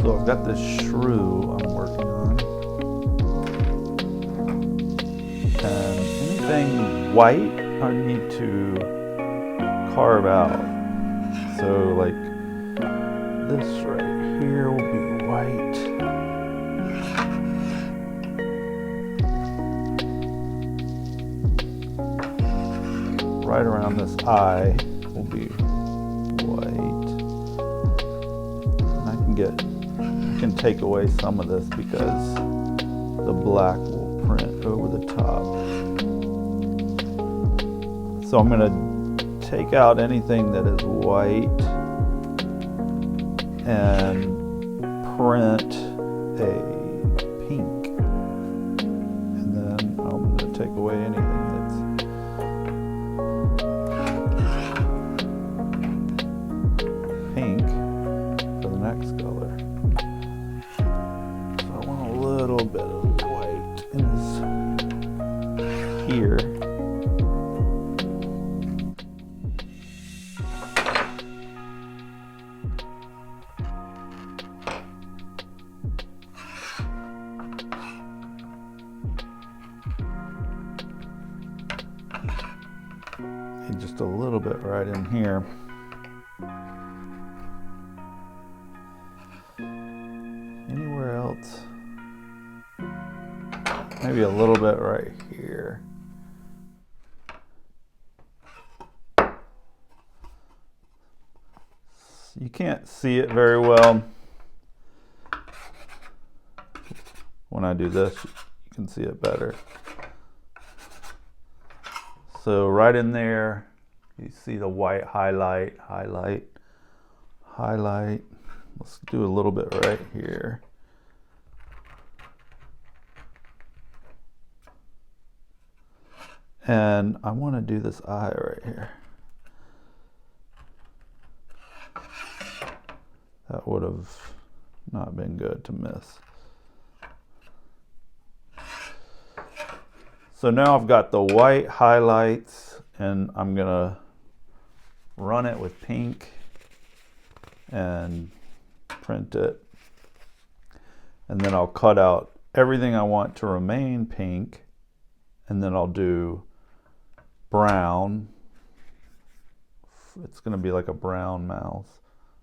So I've got this shrew I'm working on. And anything white I need to carve out. So like this right here will be white. Right around this eye will be white. And I can take away some of this because the black will print over the top. So I'm going to take out anything that is white and print a pink. And then I'm going to take away anything that's pink for the next color. So I want a little bit of white in this here. And just a little bit right in here. Anywhere else? Maybe a little bit right here. You can't see it very well. When I do this, you can see it better. So right in there, you see the white highlight, highlight, highlight. Let's do a little bit right here. And I want to do this eye right here. That would have not been good to miss. So now I've got the white highlights and I'm gonna run it with pink and print it. And then I'll cut out everything I want to remain pink, and then I'll do brown. It's gonna be like a brown mouse,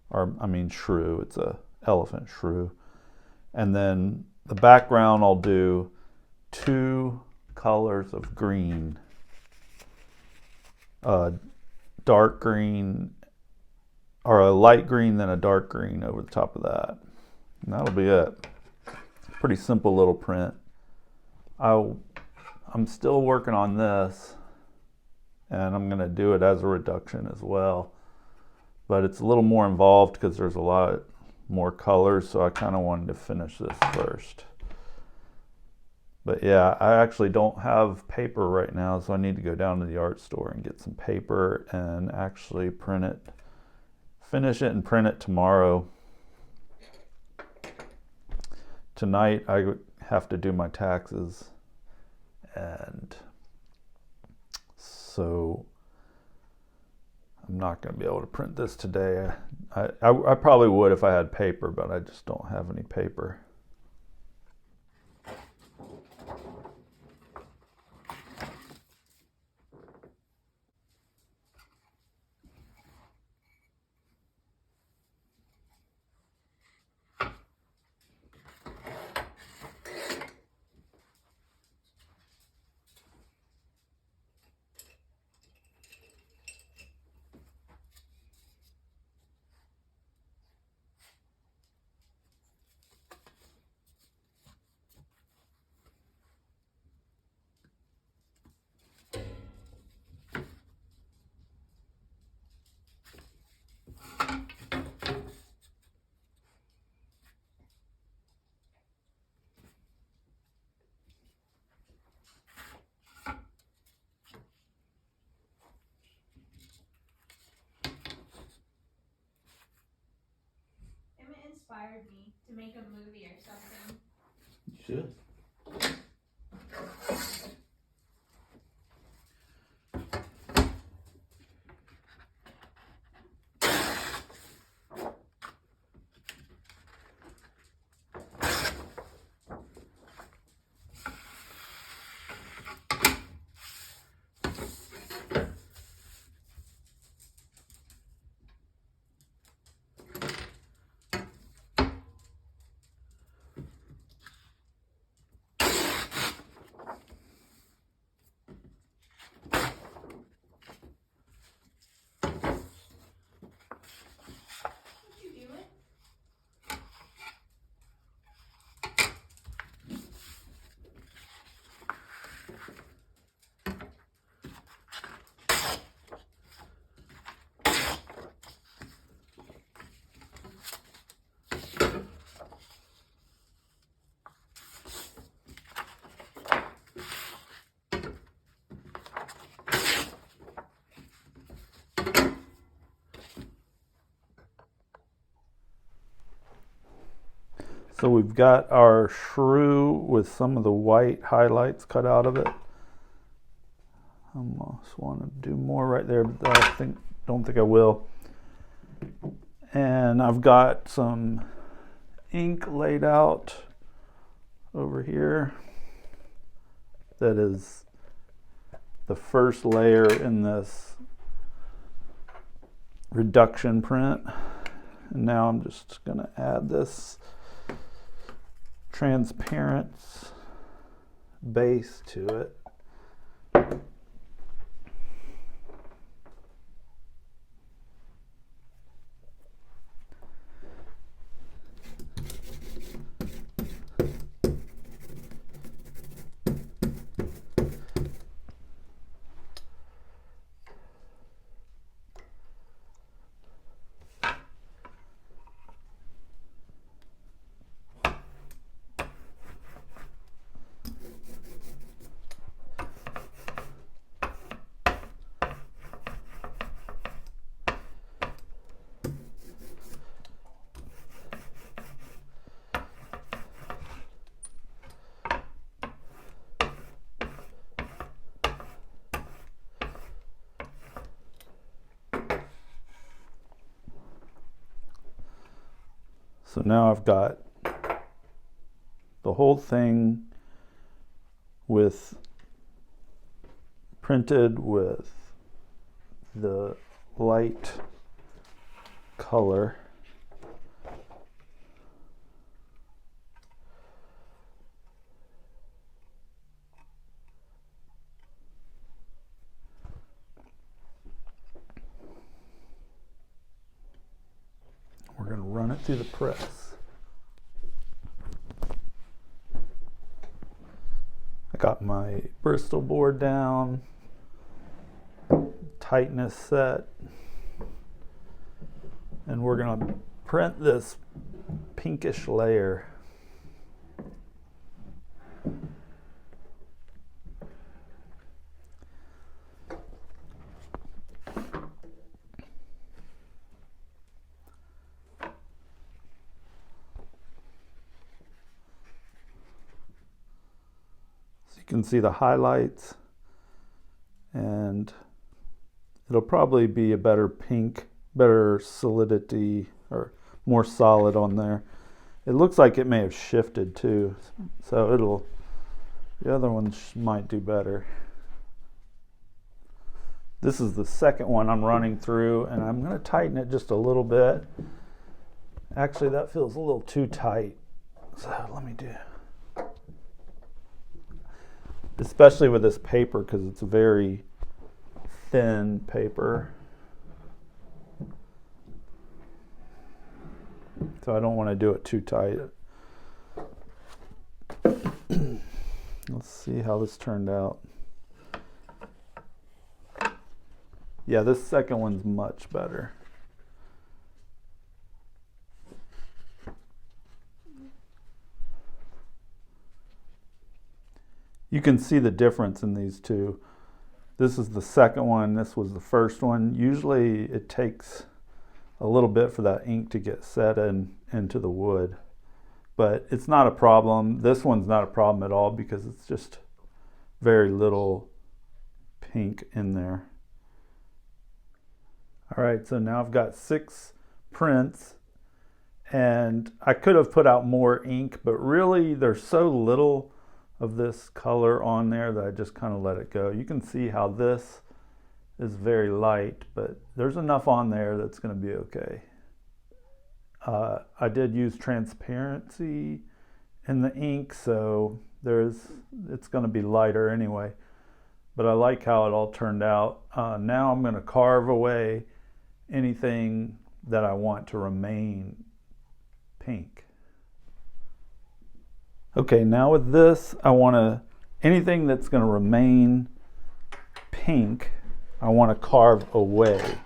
or I mean shrew, it's a elephant shrew. And then the background I'll do 2 colors of green, dark green, or a light green, then a dark green over the top of that. And that'll be it. Pretty simple little print. I'm still working on this, and I'm going to do it as a reduction as well. But it's a little more involved because there's a lot more colors, so I kind of wanted to finish this first. But yeah, I actually don't have paper right now, so I need to go down to the art store and get some paper and actually print it, finish it and print it tomorrow. Tonight I have to do my taxes, and so I'm not going to be able to print this today. I probably would if I had paper, but I just don't have any paper. Inspired me to make a movie or something. You should. So we've got our shrew with some of the white highlights cut out of it. I almost want to do more right there, but don't think I will. And I've got some ink laid out over here. That is the first layer in this reduction print. And now I'm just going to add this transparent base to it. So now I've got the whole thing printed with the light color. We're going to run it through the press. I got my Bristol board down, tightness set, and we're going to print this pinkish layer. You can see the highlights, and it'll probably be a better pink, better solidity, or more solid on there. It looks like it may have shifted too, so the other ones might do better. This is the second one I'm running through, and I'm going to tighten it just a little bit. Actually, that feels a little too tight, so let me do it. Especially with this paper, because it's a very thin paper. So I don't want to do it too tight. Let's see how this turned out. Yeah, this second one's much better. You can see the difference in these two. This is the second one, this was the first one. Usually it takes a little bit for that ink to get set into the wood, but it's not a problem. This one's not a problem at all because it's just very little pink in there. All right, so now I've got 6 prints, and I could have put out more ink, but really there's so little of this color on there that I just kind of let it go. You can see how this is very light, but there's enough on there that's going to be okay. I did use transparency in the ink, so it's going to be lighter anyway, but I like how it all turned out. Now I'm going to carve away anything that I want to remain pink. Okay, now with this, anything that's going to remain pink, I want to carve away.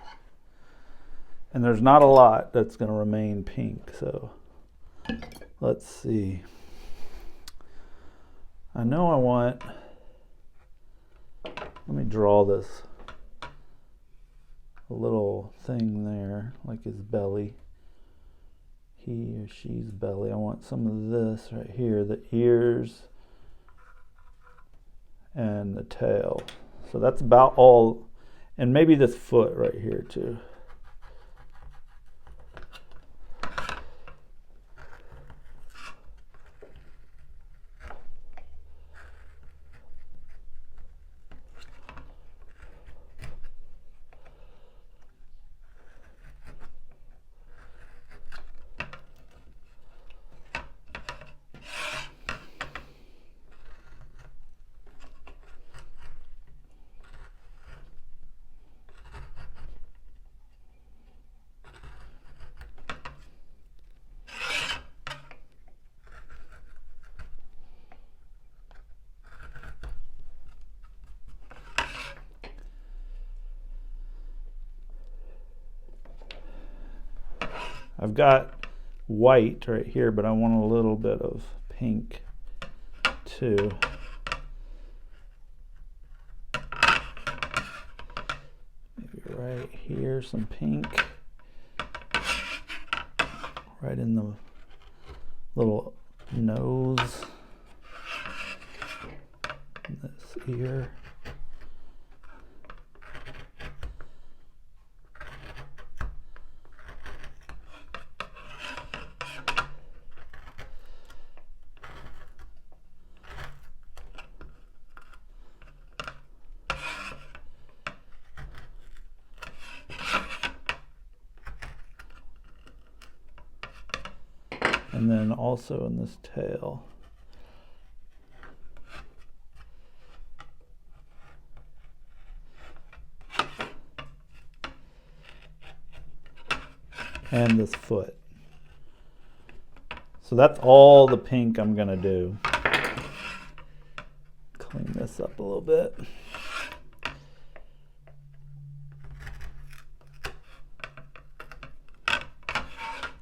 And there's not a lot that's going to remain pink, so let's see. I know I want, let me draw this, a little thing there, like his belly he or she's belly. I want some of this right here, the ears and the tail. So that's about all, and maybe this foot right here too. I've got white right here, but I want a little bit of pink too. Maybe right here, some pink. Right in the little nose. This ear. And then also in this tail. And this foot. So that's all the pink I'm gonna do. Clean this up a little bit.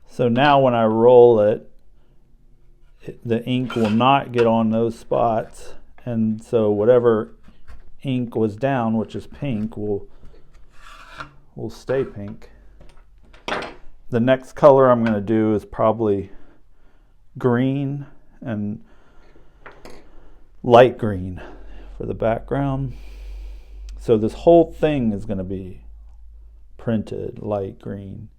So now when I roll it, the ink will not get on those spots, and so whatever ink was down, which is pink, will stay pink. The next color I'm going to do is probably green and light green for the background. So this whole thing is going to be printed light green.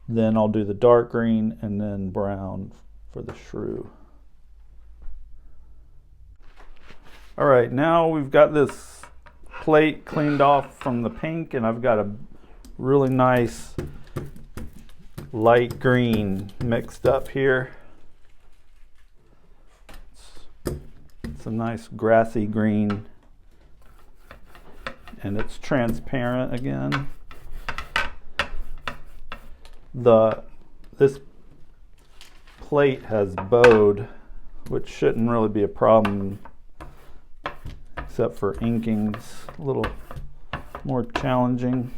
Then I'll do the dark green and then brown for the shrew. All right, now we've got this plate cleaned off from the pink, and I've got a really nice light green mixed up here. It's a nice grassy green, and it's transparent again. This plate has bowed, which shouldn't really be a problem, except for inking's a little more challenging.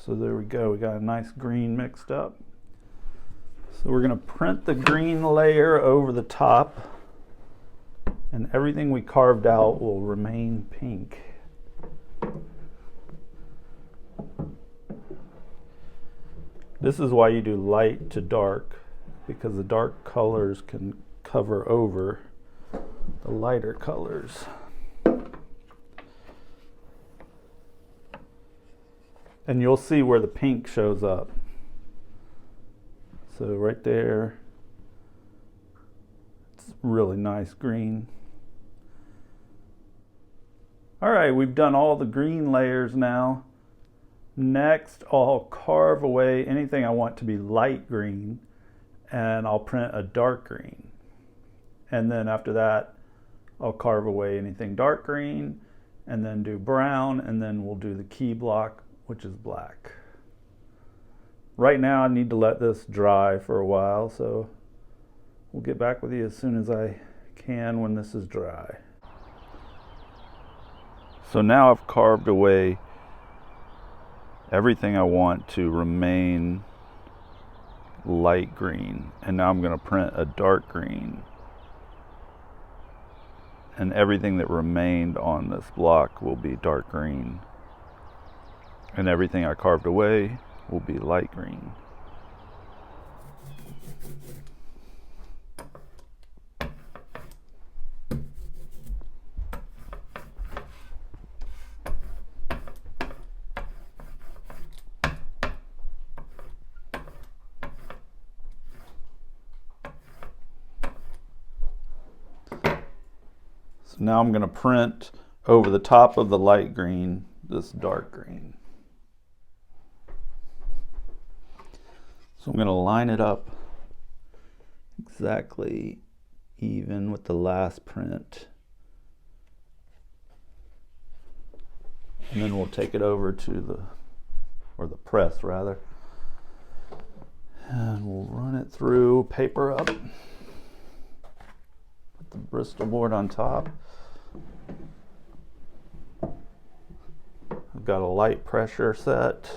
So there we go, we got a nice green mixed up. So we're going to print the green layer over the top, and everything we carved out will remain pink. This is why you do light to dark, because the dark colors can cover over the lighter colors. And you'll see where the pink shows up. So right there, it's really nice green. All right, we've done all the green layers now. Next, I'll carve away anything I want to be light green, and I'll print a dark green. And then after that, I'll carve away anything dark green, and then do brown, and then we'll do the key block, which is black. Right now, I need to let this dry for a while, so we'll get back with you as soon as I can when this is dry. So now I've carved away everything I want to remain light green, and now I'm going to print a dark green. and everything that remained on this block will be dark green. And everything I carved away will be light green. So now I'm going to print over the top of the light green this dark green. So I'm going to line it up exactly even with the last print. And then we'll take it over to the press rather. And we'll run it through, paper up. Put the Bristol board on top. I've got a light pressure set.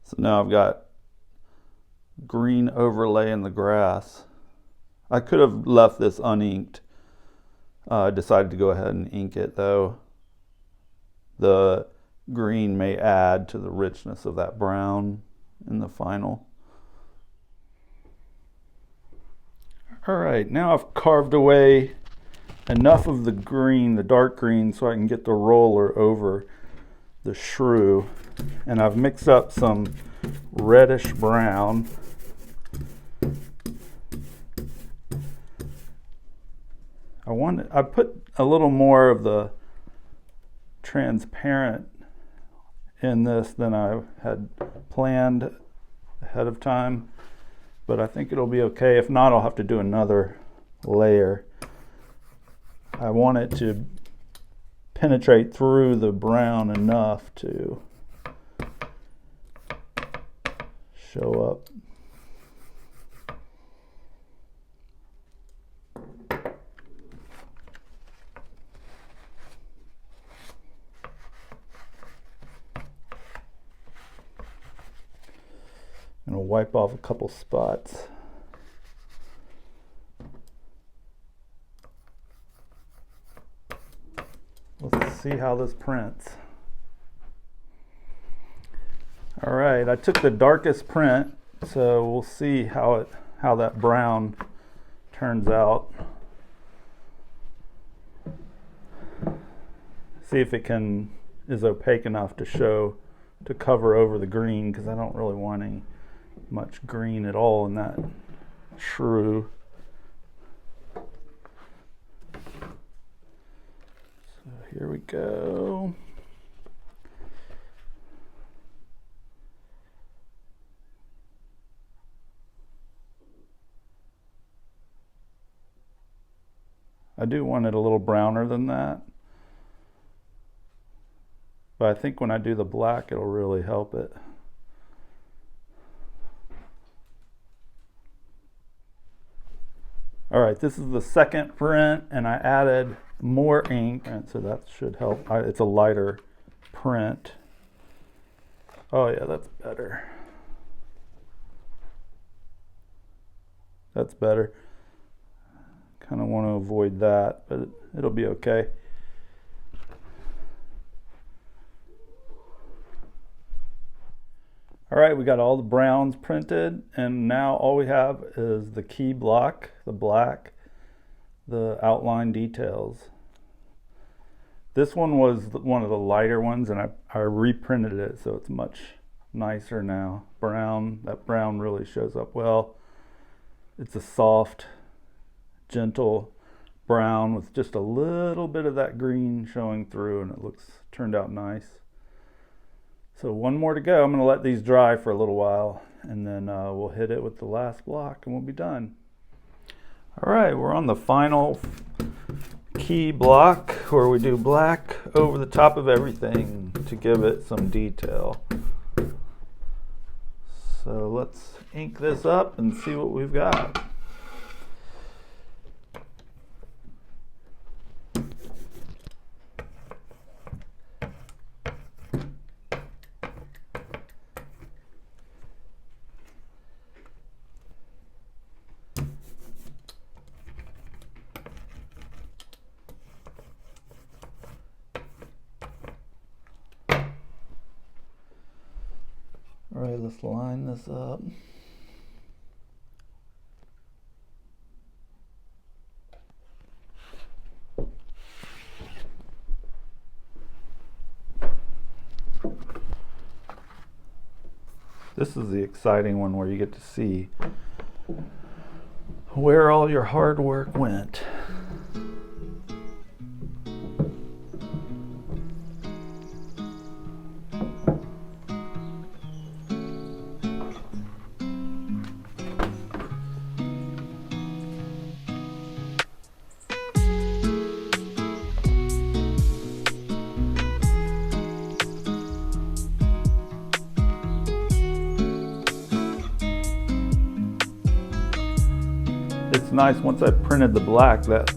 So now I've got green overlay in the grass. I could have left this uninked. I decided to go ahead and ink it though. The green may add to the richness of that brown in the final. All right, now I've carved away enough of the green, the dark green, so I can get the roller over the shrew. And I've mixed up some reddish brown. I put a little more of the transparent in this than I had planned ahead of time, but I think it'll be okay. If not, I'll have to do another layer. I want it to penetrate through the brown enough to show up. I'm going to wipe off a couple spots. Let's see how this prints. All right, I took the darkest print, so we'll see how that brown turns out. See if it is opaque enough to cover over the green, because I don't really want any much green at all in that shrew. So here we go. I do want it a little browner than that, but I think when I do the black it'll really help it. All right, this is the second print, and I added more ink, and so that should help. It's a lighter print. Oh yeah, that's better. That's better. Kind of want to avoid that, but it'll be okay. All right, we got all the browns printed, and now all we have is the key block, the black, the outline details. This one was one of the lighter ones, and I reprinted it, so it's much nicer now. Brown, that brown really shows up well. It's a soft, gentle brown with just a little bit of that green showing through, and it turned out nice. So one more to go. I'm going to let these dry for a little while, and then we'll hit it with the last block and we'll be done. All right, we're on the final key block where we do black over the top of everything to give it some detail. So let's ink this up and see what we've got. All right, let's line this up. This is the exciting one where you get to see where all your hard work went. It's nice once I printed the black, that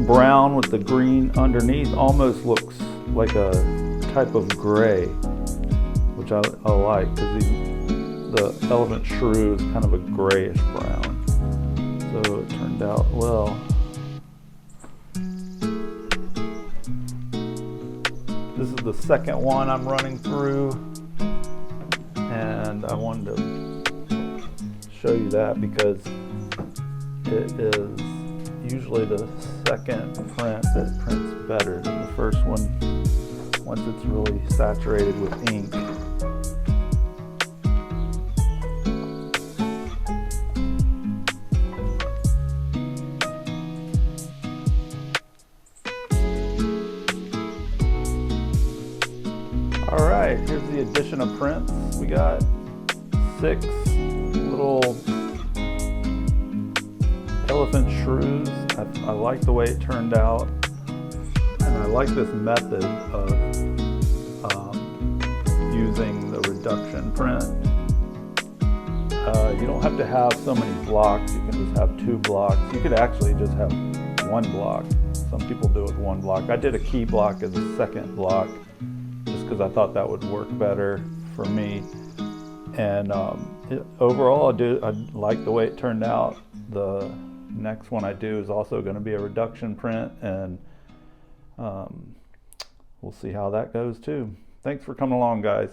brown with the green underneath almost looks like a type of gray, which I like, because the elephant shrew is kind of a grayish brown. So it turned out well. This is the second one I'm running through, and I wanted to show you that because it is usually the second print that prints better than the first one once it's really saturated with ink. All right, here's the edition of prints. We got 6 little elephant shrews. I like the way it turned out, and I like this method of using the reduction print. You don't have to have so many blocks. You can just have 2 blocks. You could actually just have 1 block. Some people do it with 1 block. I did a key block as a second block just because I thought that would work better for me. And overall, I like the way it turned out. The next one I do is also going to be a reduction print, and we'll see how that goes too. Thanks for coming along, guys.